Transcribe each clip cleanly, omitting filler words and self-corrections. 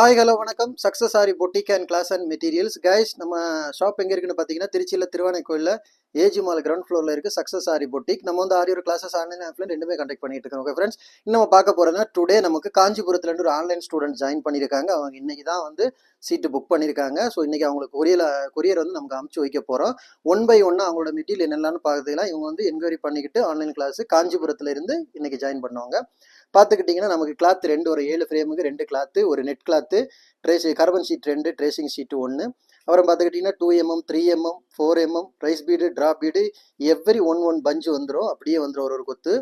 Hi hello வணக்கம். Success Aari boutique and class and materials guys. நம்ம shop எங்கே இருக்குன்னு பார்த்தீங்கன்னா திருச்சியில் திருவானைக்கோயிலில் ஏஜி மால் கிரவுண்ட் ஃப்ளோரில் இருக்குது சக்ஸஸ் ஆரி பொட்டிக். நம்ம வந்து ஆரி ஒரு கிளாஸஸ் ஆன்லைன் ஆஃப்லைன் ரெண்டுமே கண்டக்ட் பண்ணிட்டு இருக்கோம். ஓகே ஃப்ரெண்ட்ஸ், நம்ம பார்க்க போகிறோன்னா டுடே நமக்கு காஞ்சிபுரத்துலேருந்து ஒரு ஆன்லைன் ஸ்டூடெண்ட் ஜாயின் பண்ணியிருக்காங்க. அவங்க இன்றைக்கி தான் வந்து சீட்டு புக் பண்ணியிருக்காங்க. ஸோ இன்றைக்கி அவங்களுக்கு கொரியர் வந்து நமக்கு அமுச்சு வைக்க போகிறோம். ஒன் பை ஒன்னாக அவங்களோட மெட்டீரியல் என்னென்னு பார்த்துக்கலாம். இவங்க வந்து என்கொயரி பண்ணிக்கிட்டு ஆன்லைன் கிளாஸ் காஞ்சிபுரத்துலேருந்து இன்றைக்கி ஜாயின் பண்ணுவாங்க. பார்த்துக்கிட்டிங்கன்னா நமக்கு கிளாத் ரெண்டு, ஒரு 7 ஃப்ரேமுக்கு 2 கிளாத்து, ஒரு net cloth, carbon sheet 2, tracing sheet 1. அப்புறம் பார்த்துக்கிட்டிங்கன்னா 2mm, 3mm, 4mm, rice bead, drop bead, every one பஞ்சு வந்துடும். அப்படியே வந்துடும் ஒரு கொத்து.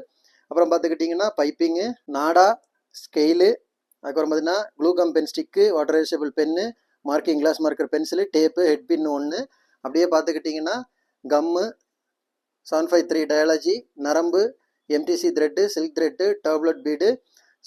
அப்புறம் பார்த்துக்கிட்டிங்கன்னா பைப்பிங்கு, நாடா, ஸ்கெயிலு, அதுக்கப்புறம் பார்த்தீங்கன்னா glue gum pen stick, water erasable pen, marking glass marker pencil, tape, head pin 1. அப்படியே பார்த்துக்கிட்டிங்கன்னா கம்மு, 753 டயாலஜி, நரம்பு, எம்டிசி த்ரெட்டு, சில்க் த்ரெட்டு, டர்ப்லெட் bead,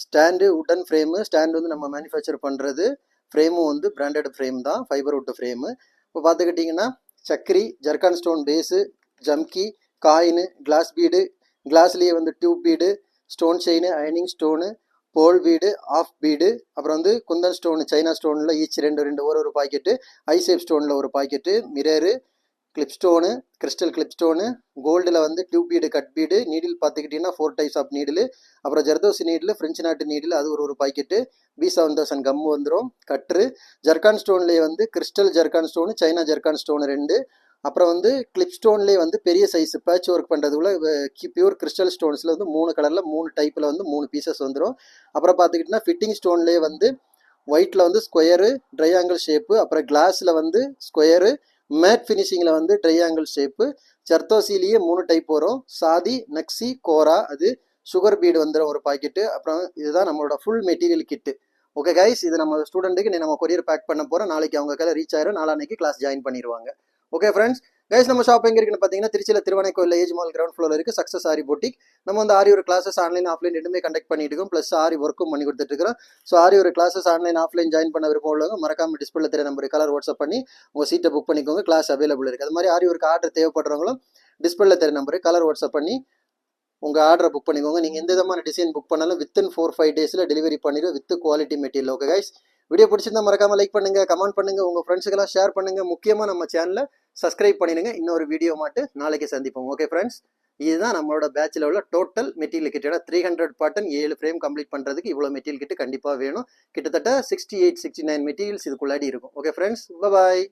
stand, wooden frame. Stand வந்து நம்ம மேனுஃபேக்சர் பண்ணுறது. ஃப்ரேமும் வந்து பிராண்டட் ஃப்ரேம் தான், ஃபைபர் உட் ஃப்ரேமு. இப்போ பார்த்துக்கிட்டிங்கன்னா சக்கரி, ஜர்கான் ஸ்டோன் பேஸு, ஜம்கி, காயினு, கிளாஸ் பீடு, கிளாஸ்லேயே வந்து டியூப் பீடு, ஸ்டோன் செயின், அயனிங் stone, ball bead, half bead, அப்புறம் வந்து குந்தன் ஸ்டோனு, சைனா ஸ்டோனில் ஈச் ரெண்டு ஒரு பாக்கெட்டு, ஐசேப் ஸ்டோனில் ஒரு packet, mirror, clip stone, crystal clip stone, கோல்டில் வந்து tube bead, cut bead, needle பார்த்துக்கிட்டிங்கன்னா 4 டைப்ஸ் ஆஃப் நீடில், அப்புறம் zardosi needle, French knot needle, அது ஒரு பாக்கெட்டு, B7000 கம் வந்துடும். கட்ரு, ஜர்கான் ஸ்டோன்லேயே வந்து crystal zircon stone, China zircon stone 2. அப்புறம் வந்து கிளிப் ஸ்டோன்லேயே வந்து பெரிய சைஸ் பேட்ச் ஒர்க் பண்ணுறதுக்குள்ள பியூர் கிறிஸ்டல் ஸ்டோன்ஸில் வந்து 3 கலரில் 3 டைப்பில் வந்து 3 பீசஸ் வந்துடும். அப்புறம் பார்த்துக்கிட்டிங்கன்னா ஃபிட்டிங் ஸ்டோன்லேயே வந்து ஒயிட்டில் வந்து ஸ்கொயரு, ட்ரையாங்கிள் ஷேப்பு, அப்புறம் கிளாஸில் வந்து ஸ்கொயரு, மேட் ஃபினிஷிங்கில் வந்து ட்ரையாங்கிள் ஷேப்பு. ஜர்தோசிலேயே 3 டைப் வரும், சாதி, நக்சி, கோரா, அது சுகர் பீடு வந்துடும் ஒரு பாக்கெட்டு. அப்புறம் இதுதான் நம்மளோட ஃபுல் மெட்டீரியல் கிட்டு. ஓகே கைஸ், இது நம்ம ஸ்டூடெண்ட்டுக்கு நம்ம கொரியர் பேக் பண்ண போகிறோம். நாளைக்கு அவங்க கையில் ரீச் ஆயிரும், நாளான்னைக்கு கிளாஸ் ஜாயின் பண்ணிடுவாங்க. ஓகே ஃப்ரெண்ட்ஸ், கைஸ் நம்ம ஷாப் எங்கே இருக்குன்னு பார்த்தீங்கன்னா திருச்சியில் திருவானைக்கோயில் ஏஜ் மால் கிரவுண்ட் ஃப்ளோரில் இருக்குது சக்ஸஸ் ஆரி பொட்டிக். நம்ம வந்து ஆரி ஒரு கிளாஸஸ் ஆன்லைன் ஆஃப்லைன் ரெண்டுமே கண்டக்ட் பண்ணிட்டு இருக்கோம். ப்ளஸ் ஆரி ஒர்க்கும் பண்ணி கொடுத்துட்டு இருக்கிறோம். ஸோ ஆரி ஒரு கிளாஸஸ் ஆன்லைன் ஆஃப்லைன் ஜாயின் பண்ண விருப்பம் உள்ளவங்க மறக்காம டிஸ்பிளே தெரிய நம்பர் கலர் வாட்ஸ்அப் பண்ணி உங்கள் சீட்டை புக் பண்ணிக்கோங்க. கிளாஸ் அவைலபிள் இருக்குது. அது மாதிரி ஆரி ஒரு ஆர்டர் தேவைப்படுறவங்களும் டிஸ்பிளே தெரிய நம்பர் கலர் வாட்ஸ்அப் பண்ணி உங்கள் ஆர்டரை புக் பண்ணிக்கோங்க. நீங்கள் எந்த விதமான டிசைன் புக் பண்ணாலும் வித்தின் 4-5 டேஸில் டெலிவரி பண்ணிடுவோம் with quality material. Okay guys, video பிடிச்சிருந்தா மறக்காம லைக் பண்ணுங்கள், கமெண்ட் பண்ணுங்கள், உங்கள் ஃப்ரெண்ட்ஸுக்கெல்லாம் ஷேர் பண்ணுங்கள். முக்கியமாக நம்ம சேனலை சப்ஸ்கிரைப் பண்ணிடுங்க. இன்னொரு வீடியோ மாட்டு நாளைக்கு சந்திப்போம். ஓகே ஃப்ரெண்ட்ஸ், இதுதான் நம்மளோட பேட்சில் உள்ள டோட்டல் மெட்டீரியல் கிட்ட 300 பாட்டன் 7 ஃப்ரேம் கம்ப்ளீட் பண்ணுறதுக்கு இவ்வளோ மெட்டீரியல் கிட்ட கண்டிப்பாக வேணும். கிட்டத்தட்ட 68-69 மெட்டீரியல்ஸ் இதுக்குள்ளாடி இருக்கும். ஓகே ஃப்ரெண்ட்ஸ், பாய்.